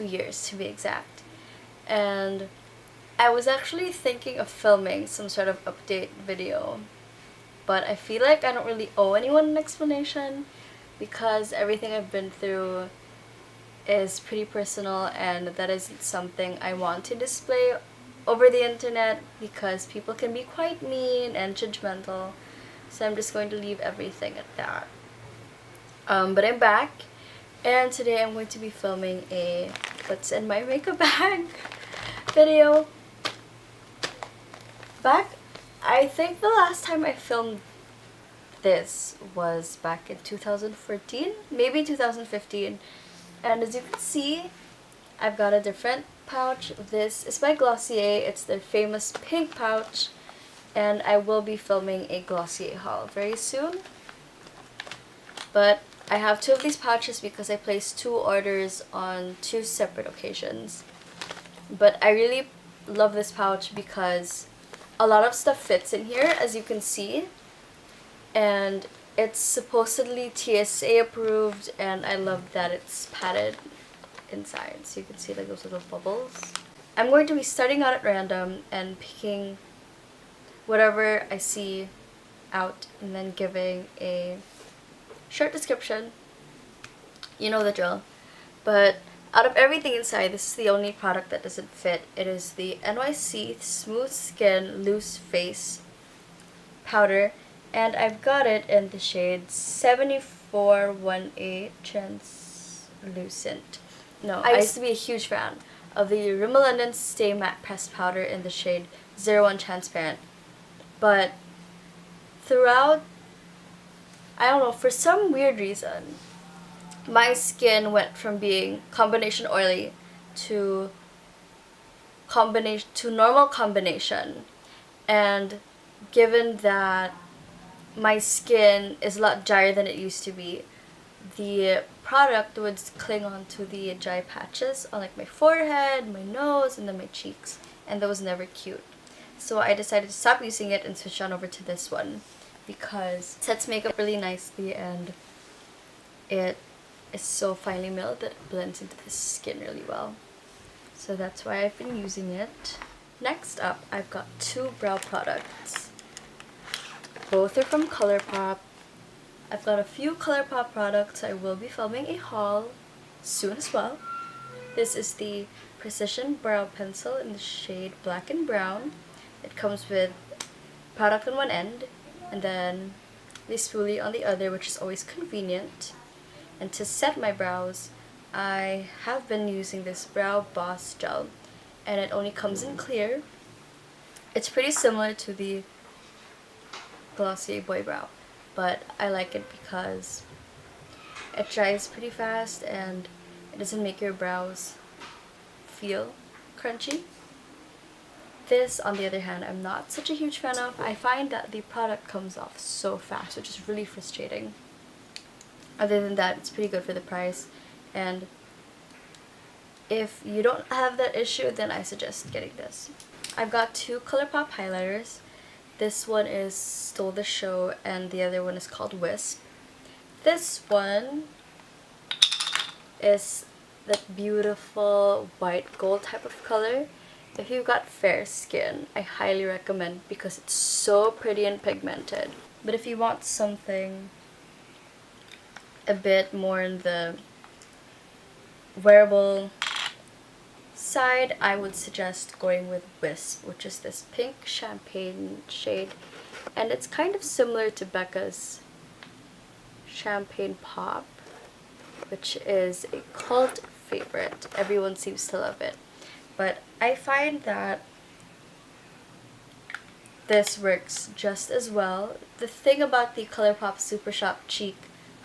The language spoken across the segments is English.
2 years to be exact. And I was actually thinking of filming some sort of update video, but I feel like I don't really owe anyone an explanation because everything I've been through is pretty personal, and that isn't something I want to display over the internet because people can be quite mean and judgmental. So I'm just going to leave everything at that. But I'm back, and today I'm going to be filming a what's in my makeup bag video. I think the last time I filmed this was back in 2014, maybe 2015. And as you can see, I've got a different pouch. This is by Glossier. It's their famous pink pouch. And I will be filming a Glossier haul very soon. But I have 2 of these pouches because I placed 2 orders on 2 separate occasions. But I really love this pouch because a lot of stuff fits in here, as you can see. And it's supposedly TSA approved, and I love that it's padded inside, so you can see like those little bubbles. I'm going to be starting out at random and picking whatever I see out and then giving a short description. You know the drill. But out of everything inside, this is the only product that doesn't fit. It is the NYC Smooth Skin Loose Face Powder. And I've got it in the shade 7418 Translucent. No, I used to be a huge fan of the Rimmel London Stay Matte Pressed Powder in the shade 01 Transparent. But throughout, I don't know, for some weird reason, my skin went from being combination oily to normal combination. And given that my skin is a lot drier than it used to be, the product would cling on to the dry patches on like my forehead, my nose, and then my cheeks, and that was never cute. So I decided to stop using it and switch on over to this one because it sets makeup really nicely and it is so finely milled that it blends into the skin really well. So that's why I've been using it. Next up, I've got 2 brow products. Both are from ColourPop. I've got a few ColourPop products. I will be filming a haul soon as well. This is the Precision Brow Pencil in the shade Black and Brown. It comes with product on one end and then the spoolie on the other, which is always convenient. And to set my brows, I have been using this Brow Boss gel, and it only comes in clear. It's pretty similar to the Glossier Boy Brow, but I like it because it dries pretty fast and it doesn't make your brows feel crunchy. This, on the other hand, I'm not such a huge fan of. I find that the product comes off so fast, which is really frustrating. Other than that, it's pretty good for the price, and if you don't have that issue, then I suggest getting this. I've got 2 ColourPop highlighters. This one is Stole the Show and the other one is called Wisp. This one is that beautiful white gold type of color. If you've got fair skin, I highly recommend because it's so pretty and pigmented. But if you want something a bit more in the wearable side, I would suggest going with Wisp, which is this pink champagne shade, and it's kind of similar to Becca's Champagne Pop, which is a cult favorite. Everyone seems to love it, but I find that this works just as well. The thing about the ColourPop Super Shock Cheek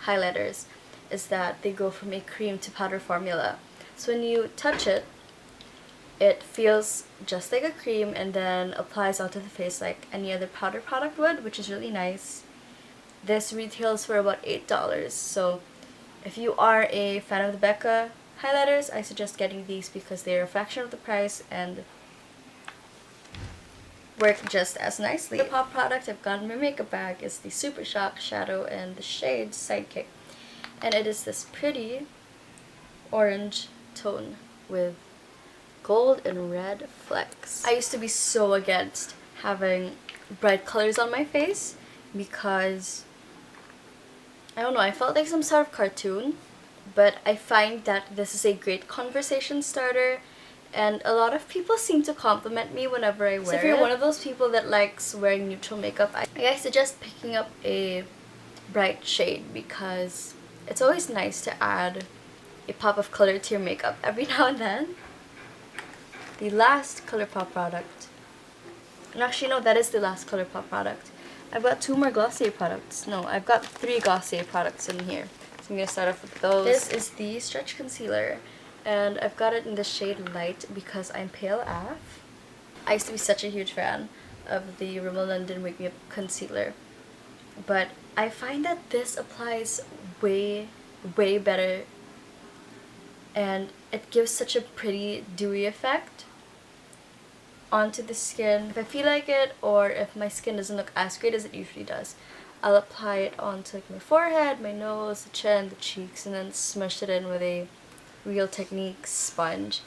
highlighters is that they go from a cream to powder formula. So when you touch it, it feels just like a cream and then applies onto the face like any other powder product would, which is really nice. This retails for about $8, so if you are a fan of the Becca highlighters, I suggest getting these because they are a fraction of the price and work just as nicely. The pop product I've got in my makeup bag is the Super Shock Shadow in the shade Sidekick, and it is this pretty orange tone. with gold and red flecks. I used to be so against having bright colors on my face because, I don't know, I felt like some sort of cartoon, but I find that this is a great conversation starter, and a lot of people seem to compliment me whenever I wear it. So if you're one of those people that likes wearing neutral makeup, I suggest picking up a bright shade because it's always nice to add a pop of color to your makeup every now and then. The last ColourPop product, and actually no, that is the last ColourPop product. I've got 2 more Glossier products. No, I've got 3 Glossier products in here. So I'm going to start off with those. This is the Stretch Concealer, and I've got it in the shade Light because I'm pale AF. I used to be such a huge fan of the Rimmel London Wake Me Up Concealer, but I find that this applies way, way better, and it gives such a pretty dewy effect onto the skin. If I feel like it, or if my skin doesn't look as great as it usually does, I'll apply it onto like my forehead, my nose, the chin, the cheeks, and then smush it in with a Real Technique sponge.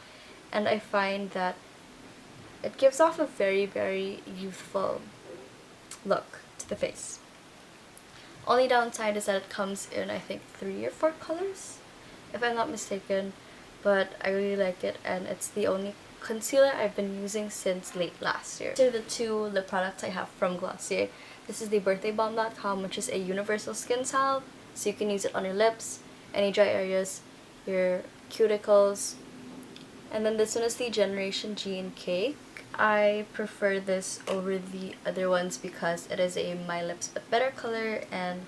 And I find that it gives off a very, very youthful look to the face. Only downside is that it comes in, I think, 3 or 4 colors, if I'm not mistaken, but I really like it, and it's the only concealer I've been using since late last year. These are the 2 lip products I have from Glossier. This is the BirthdayBalm.com, which is a universal skin salve, so you can use it on your lips, any dry areas, your cuticles. And then this one is the Generation G in Cake. I prefer this over the other ones because it is a My Lips But Better color, and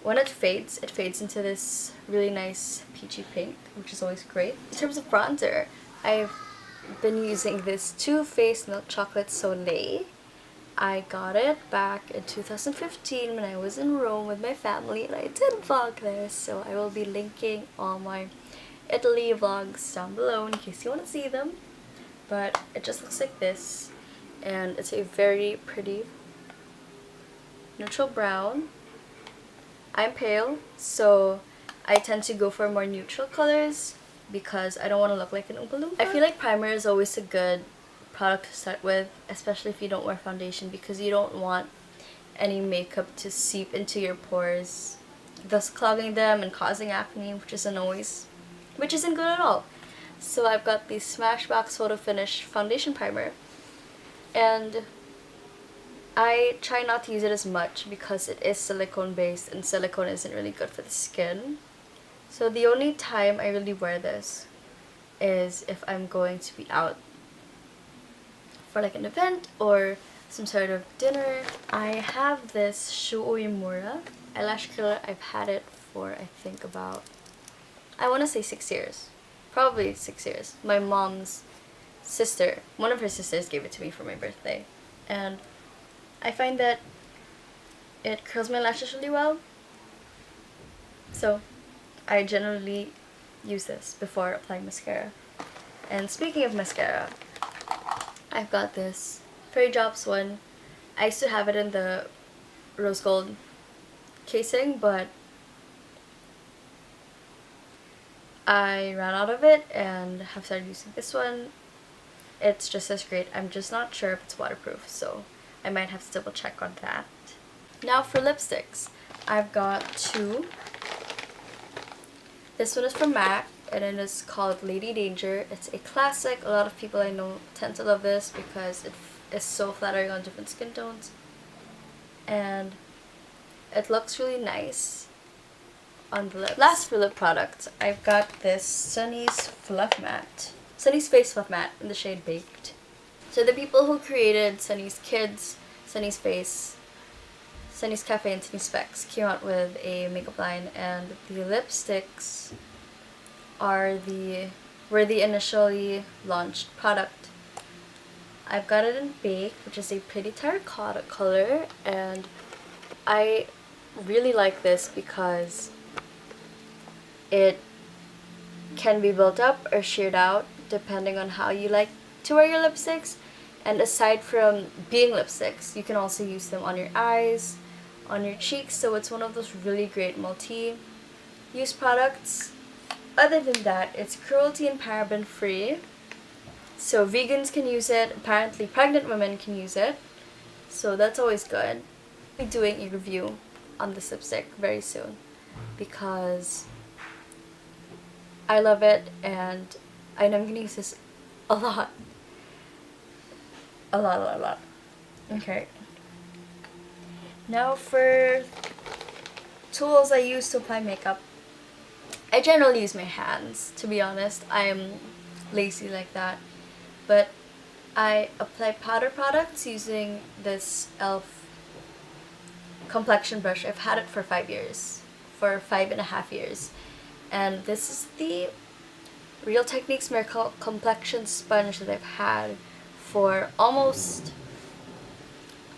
when it fades into this really nice peachy pink, which is always great. In terms of bronzer, I've been using this Too Faced Milk Chocolate Soleil. I got it back in 2015 when I was in Rome with my family, and I did vlog there, so I will be linking all my Italy vlogs down below in case you want to see them. But it just looks like this, and it's a very pretty neutral brown. I'm pale, so I tend to go for more neutral colors because I don't want to look like an Oompa Loompa. I feel like primer is always a good product to start with, especially if you don't wear foundation, because you don't want any makeup to seep into your pores, thus clogging them and causing acne, which isn't good at all. So I've got the Smashbox Photo Finish Foundation Primer, and I try not to use it as much because it is silicone based, and silicone isn't really good for the skin. So the only time I really wear this is if I'm going to be out for like an event or some sort of dinner. I have this Uemura eyelash curler. I've had it for, I think, about, I want to say 6 years. Probably 6 years. My mom's sister, one of her sisters, gave it to me for my birthday, and I find that it curls my lashes really well, so I generally use this before applying mascara. And speaking of mascara, I've got this Fairy Drops one. I used to have it in the rose gold casing, but I ran out of it and have started using this one. It's just as great. I'm just not sure if it's waterproof, so I might have to double check on that. Now for lipsticks, I've got 2. This one is from MAC, and it is called Lady Danger. It's a classic. A lot of people I know tend to love this because it is so flattering on different skin tones, and it looks really nice on the lips. Last for lip products, I've got this Sunnies Fluffmatte. Sunnies Face Fluffmatte in the shade Baked. So the people who created Sunnies Kids, Sunnies Face, Sunnies Cafe, and Sunnies Specs came out with a makeup line, and the lipsticks were the initially launched product. I've got it in Baked, which is a pretty terracotta color, and I really like this because it can be built up or sheared out depending on how you like to wear your lipsticks. And aside from being lipsticks, you can also use them on your eyes, on your cheeks, so it's one of those really great multi-use products. other than that, it's cruelty and paraben free. So vegans can use it. Apparently pregnant women can use it. So that's always good. I'll be doing a review on this lipstick very soon because I love it and I know I'm gonna use this a lot. A lot. Okay. Now for tools I use to apply makeup. I generally use my hands, to be honest. I'm lazy like that. But I apply powder products using this e.l.f. Complexion brush. I've had it for 5 years. For 5.5 years. And this is the Real Techniques Miracle Complexion Sponge that I've had for almost...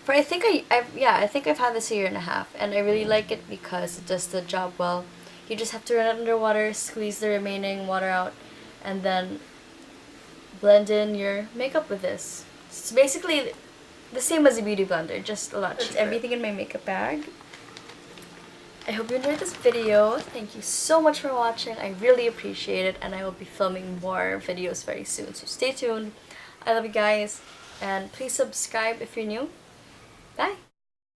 I think I've had this a 1.5 years, and I really like it because it does the job well. You just have to run it under water, squeeze the remaining water out, and then blend in your makeup with this. It's basically the same as a beauty blender, just a lot cheaper. That's everything in my makeup bag. I hope you enjoyed this video. Thank you so much for watching. I really appreciate it, and I will be filming more videos very soon, so stay tuned. I love you guys, and please subscribe if you're new. Bye!